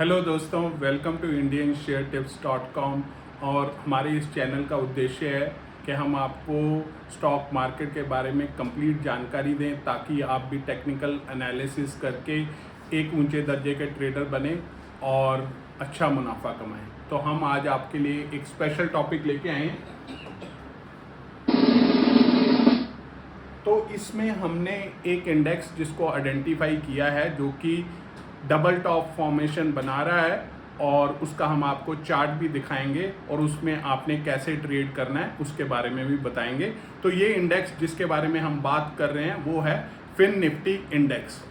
Hello दोस्तों, welcome to indiansharetips.com। और हमारे इस चैनल का उद्देश्य है कि हम आपको स्टॉक मार्केट के बारे में कंप्लीट जानकारी दें ताकि आप भी टेक्निकल एनालिसिस करके एक ऊंचे दर्जे के ट्रेडर बने और अच्छा मुनाफा कमाएं। तो हम आज आपके लिए एक स्पेशल टॉपिक लेके आए हैं। तो इसमें हमने एक इंडेक्स जिसको आइडेंटिफाई किया है जो कि डबल टॉप फॉर्मेशन बना रहा है, और उसका हम आपको चार्ट भी दिखाएंगे और उसमें आपने कैसे ट्रेड करना है उसके बारे में भी बताएंगे। तो ये इंडेक्स जिसके बारे में हम बात कर रहे हैं वो है फिन निफ्टी इंडेक्स।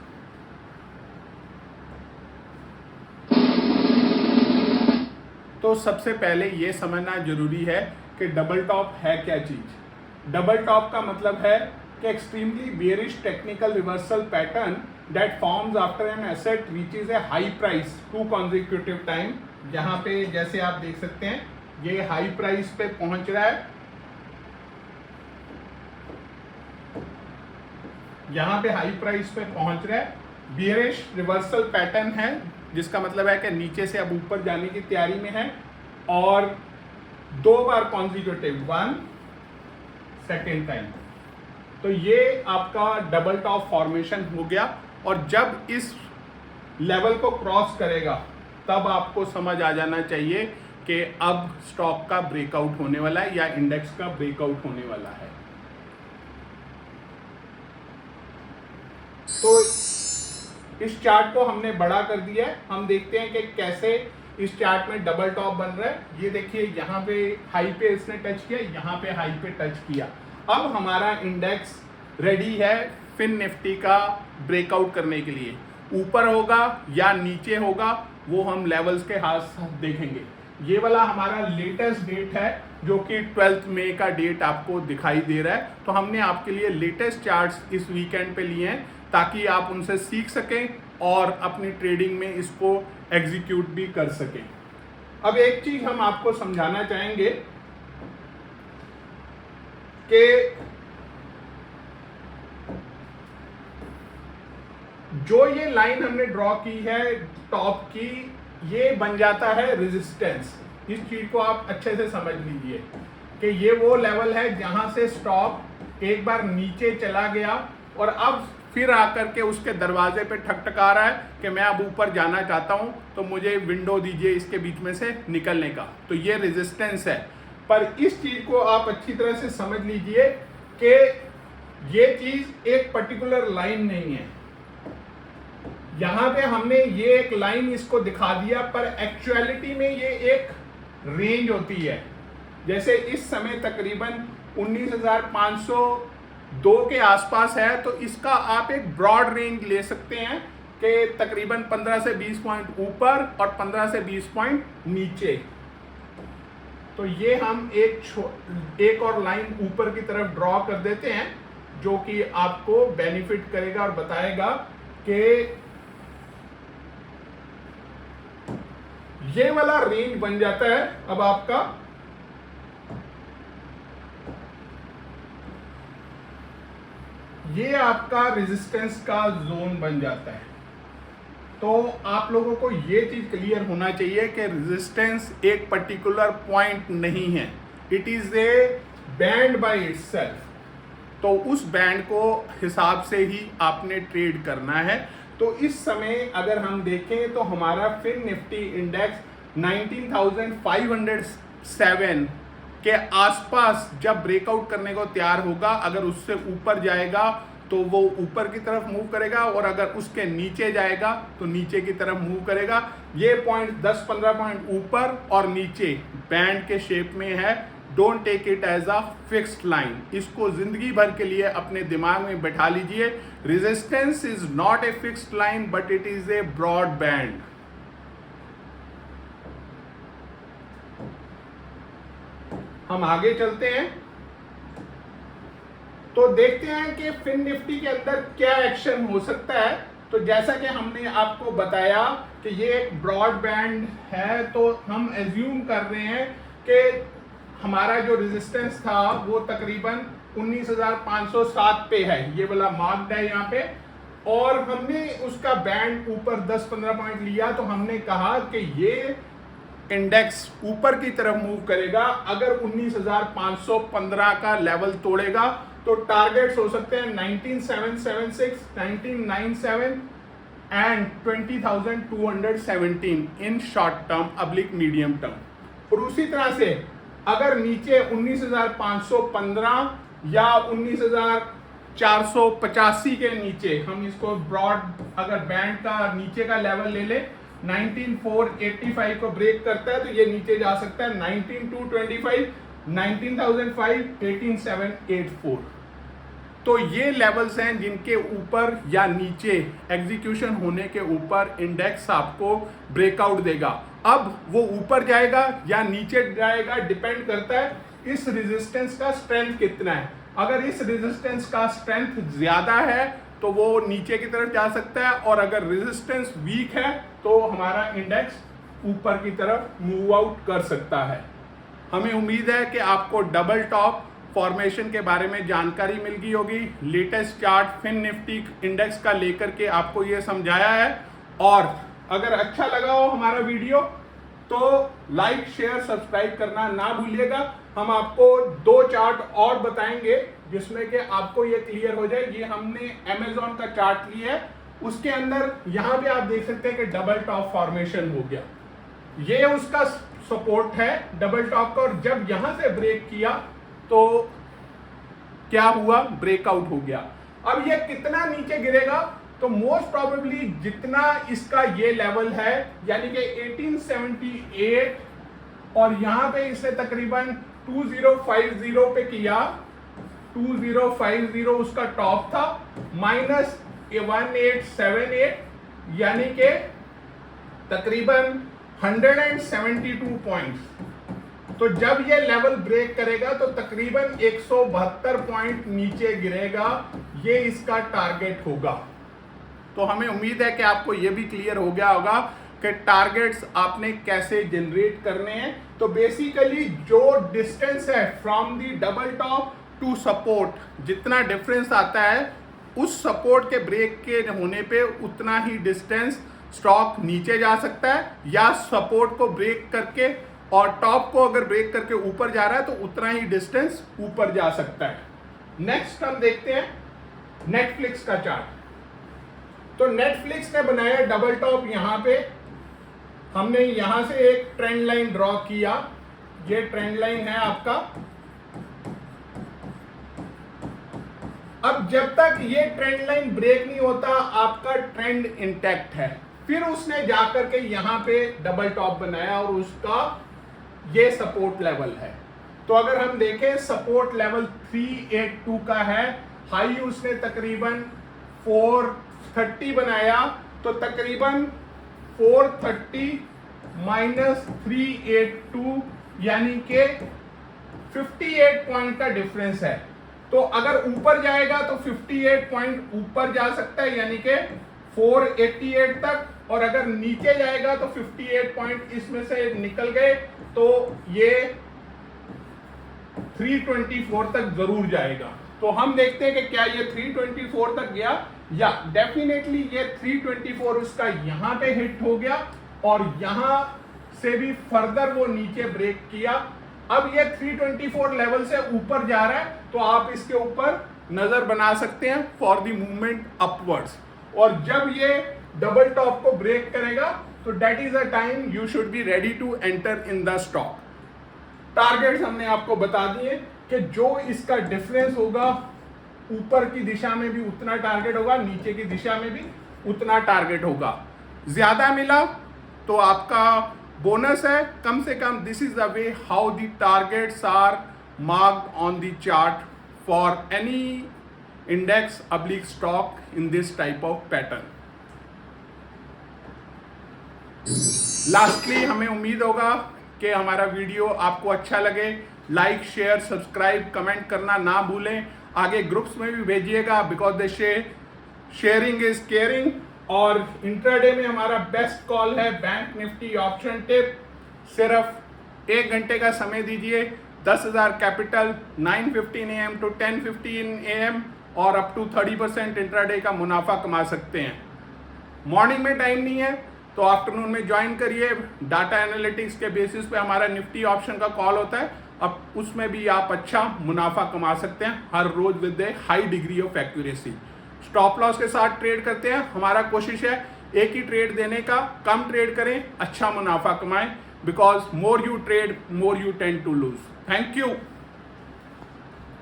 तो सबसे पहले ये समझना जरूरी है कि डबल टॉप है क्या चीज। डबल टॉप का मतलब है कि extremely bearish technical reversal pattern that forms after an asset reaches A high price two consecutive time. यहाँ पे जैसे आप देख सकते हैं ये हाई प्राइस पे पहुंच रहा है, यहाँ पे हाई प्राइस पे पहुंच रहा है। बियरिश रिवर्सल पैटर्न है जिसका मतलब है कि नीचे से अब ऊपर जाने की तैयारी में है, और दो बार कॉन्जिक्यूटिव, वन सेकेंड टाइम। तो ये आपका डबल टॉप फॉर्मेशन हो गया, और जब इस लेवल को क्रॉस करेगा तब आपको समझ आ जाना चाहिए कि अब स्टॉक का ब्रेकआउट होने वाला है या इंडेक्स का ब्रेकआउट होने वाला है। तो इस चार्ट को हमने बड़ा कर दिया है। हम देखते हैं कि कैसे इस चार्ट में डबल टॉप बन रहा है। ये देखिए यहाँ पे हाई पे इसने टच किया, यहाँ पे हाई पे टच किया। अब हमारा इंडेक्स रेडी है फिन निफ्टी का ब्रेकआउट करने के लिए। ऊपर होगा या नीचे होगा वो हम लेवल्स के हाथ देखेंगे। ये वाला हमारा लेटेस्ट डेट है जो कि 12 मई का डेट आपको दिखाई दे रहा है। तो हमने आपके लिए लेटेस्ट चार्ट्स इस वीकेंड पे लिए हैं ताकि आप उनसे सीख सकें और अपनी ट्रेडिंग में इसको एग्जीक्यूट भी कर सकें। अब एक चीज हम आपको समझाना चाहेंगे कि जो ये लाइन हमने ड्रॉ की है टॉप की, ये बन जाता है रेजिस्टेंस। इस चीज को आप अच्छे से समझ लीजिए कि ये वो लेवल है जहां से स्टॉक एक बार नीचे चला गया और अब फिर आकर के उसके दरवाजे पे ठकठका रहा है कि मैं अब ऊपर जाना चाहता हूं, तो मुझे विंडो दीजिए इसके बीच में से निकलने का। तो ये रेजिस्टेंस है। पर इस चीज को आप अच्छी तरह से समझ लीजिए कि ये चीज एक पर्टिकुलर लाइन नहीं है। यहां पे हमने ये एक लाइन इसको दिखा दिया, पर एक्चुअलिटी में ये एक रेंज होती है। जैसे इस समय तकरीबन 19,502 के आसपास है, तो इसका आप एक ब्रॉड रेंज ले सकते हैं कि तकरीबन 15 से 20 पॉइंट ऊपर और 15 से 20 पॉइंट नीचे। तो ये हम एक और लाइन ऊपर की तरफ ड्रॉ कर देते हैं जो कि आपको बेनिफिट करेगा और बताएगा कि ये वाला रेंज बन जाता है अब आपका ये आपका रेजिस्टेंस का जोन बन जाता है। तो आप लोगों को ये चीज क्लियर होना चाहिए कि रेजिस्टेंस एक पर्टिकुलर पॉइंट नहीं है, it is A band by itself. तो उस बैंड को हिसाब से ही आपने ट्रेड करना है। तो इस समय अगर हम देखें तो हमारा फिन निफ्टी इंडेक्स 19,507 के आसपास जब ब्रेकआउट करने को तैयार होगा, अगर उससे ऊपर जाएगा तो वो ऊपर की तरफ मूव करेगा, और अगर उसके नीचे जाएगा तो नीचे की तरफ मूव करेगा। ये पॉइंट 10-15 पॉइंट ऊपर और नीचे बैंड के शेप में है। Don't take it as a fixed line. इसको जिंदगी भर के लिए अपने दिमाग में बैठा लीजिए। Resistance is not a fixed line but it is a broad band. हम आगे चलते हैं तो देखते हैं कि फिन निफ्टी के अंदर क्या एक्शन हो सकता है। तो जैसा कि हमने आपको बताया कि ये एक ब्रॉड बैंड है, तो हम एज्यूम कर रहे हैं कि हमारा जो रेजिस्टेंस था वो तकरीबन 19,507 पे है। ये वाला मार्क्ड है यहाँ पे। और हमने उसका बैंड ऊपर 10-15 पॉइंट लिया, तो हमने कहा कि ये इंडेक्स ऊपर की तरफ मूव करेगा। अगर 19,515 का लेवल तोड़ेगा तो टारगेट्स हो सकते हैं 19,776, 1997 and 20,217 in short term oblique medium term. और उसी तरह से अगर नीचे 19,515 या 19,485 के नीचे, हम इसको ब्रॉड अगर बैंड का नीचे का लेवल ले ले, 19,485 को ब्रेक करता है तो ये नीचे जा सकता है 19,225, 19,005, 18,784। तो ये लेवल्स हैं जिनके ऊपर या नीचे एग्जीक्यूशन होने के ऊपर इंडेक्स आपको ब्रेकआउट देगा। अब वो ऊपर जाएगा या नीचे जाएगा डिपेंड करता है इस रेजिस्टेंस का स्ट्रेंथ कितना है। अगर इस रेजिस्टेंस का स्ट्रेंथ ज्यादा है तो वो नीचे की तरफ जा सकता है, और अगर रेजिस्टेंस वीक है तो हमारा इंडेक्स ऊपर की तरफ मूव आउट कर सकता है। हमें उम्मीद है कि आपको डबल टॉप फॉर्मेशन के बारे में जानकारी मिल गई होगी। लेटेस्ट चार्ट फिन निफ्टी इंडेक्स का लेकर के आपको ये समझाया है, और अगर अच्छा लगा हो हमारा वीडियो तो लाइक शेयर सब्सक्राइब करना ना भूलिएगा। हम आपको 2 चार्ट और बताएंगे जिसमें कि आपको ये क्लियर हो जाए। ये हमने अमेजॉन का चार्ट लिया है, उसके अंदर यहाँ पे आप देख सकते हैं कि डबल टॉप फॉर्मेशन हो गया। ये उसका सपोर्ट है डबल टॉप का, और जब यहां से ब्रेक किया तो क्या हुआ, ब्रेकआउट हो गया। अब ये कितना नीचे गिरेगा, तो मोस्ट प्रोबेबली जितना इसका ये लेवल है यानी कि 1878, और यहां पे इसने तकरीबन 2050 पे किया, 2050 उसका टॉप था, माइनस 1878 यानी कि तकरीबन 172 पॉइंट्स। तो जब ये लेवल ब्रेक करेगा तो तकरीबन 172 पॉइंट नीचे गिरेगा, ये इसका टारगेट होगा। तो हमें उम्मीद है कि आपको ये भी क्लियर हो गया होगा कि टारगेट्स आपने कैसे जनरेट करने हैं। तो बेसिकली जो डिस्टेंस है from the double top to support, जितना डिफरेंस आता है उस सपोर्ट के ब्रेक के होने पे उतना ही डिस्टेंस स्टॉक नीचे जा सकता है, या सपोर्ट को ब्रेक करके और टॉप को अगर ब्रेक करके ऊपर जा रहा है तो उतना ही डिस्टेंस ऊपर जा सकता है। नेक्स्ट हम देखते हैं नेटफ्लिक्स का चार्ट। तो नेटफ्लिक्स ने बनाया डबल टॉप। यहां पे हमने यहां से एक ट्रेंड लाइन ड्रॉ किया, ये ट्रेंड लाइन है आपका। अब जब तक ये ट्रेंड लाइन ब्रेक नहीं होता आपका ट्रेंड इंटैक्ट है। फिर उसने जाकर के यहां पे डबल टॉप बनाया और उसका ये सपोर्ट लेवल है। तो अगर हम देखें सपोर्ट लेवल 382 का है, हाई उसने तकरीबन 430 बनाया, तो तकरीबन 430 माइनस 382 यानी कि 58 पॉइंट का डिफरेंस है। तो अगर ऊपर जाएगा तो 58 पॉइंट ऊपर जा सकता है यानी कि 488 तक, और अगर नीचे जाएगा तो 58 पॉइंट इसमें से निकल गए तो ये 324 तक जरूर जाएगा। तो हम देखते हैं कि क्या ये 324 तक गया, या डेफिनेटली ये 324 उसका यहां पे हिट हो गया और यहां से भी फर्दर वो नीचे ब्रेक किया। अब ये 324 लेवल से ऊपर जा रहा है तो आप इसके ऊपर नजर बना सकते हैं फॉर द मूवमेंट अपवर्ड्स। और जब ये डबल टॉप को ब्रेक करेगा तो that is a time you should be ready to enter in the stock. Targets हमने आपको बता दिए कि जो इसका डिफरेंस होगा ऊपर की दिशा में भी उतना टारगेट होगा, नीचे की दिशा में भी उतना टारगेट होगा। ज्यादा मिला तो आपका बोनस है, कम से कम this is the way how the targets are marked on the chart for any index oblique stock in this type of pattern. Lastly हमें उम्मीद होगा कि हमारा वीडियो आपको अच्छा लगे। लाइक शेयर सब्सक्राइब कमेंट करना ना भूलें। आगे ग्रुप्स में भी भेजिएगा because the sharing is caring. और इंट्राडे में हमारा बेस्ट कॉल है बैंक निफ्टी ऑप्शन टिप। सिर्फ 1 घंटे का समय दीजिए, 10,000 कैपिटल, 9:15 AM to 10:15 AM, और अप टू 30% इंट्राडे का मुनाफा कमा सकते हैं। मॉर्निंग में टाइम नहीं है तो आफ्टरनून में ज्वाइन करिए। डाटा एनालिटिक्स के बेसिस पे हमारा निफ्टी ऑप्शन का कॉल होता है, अब उसमें भी आप अच्छा मुनाफा कमा सकते हैं हर रोज with a high degree of accuracy. Stop loss के साथ ट्रेड करते हैं। हमारा कोशिश है एक ही ट्रेड देने का, कम ट्रेड करें, अच्छा मुनाफा कमाएं, because more you trade more you tend to lose. Thank you.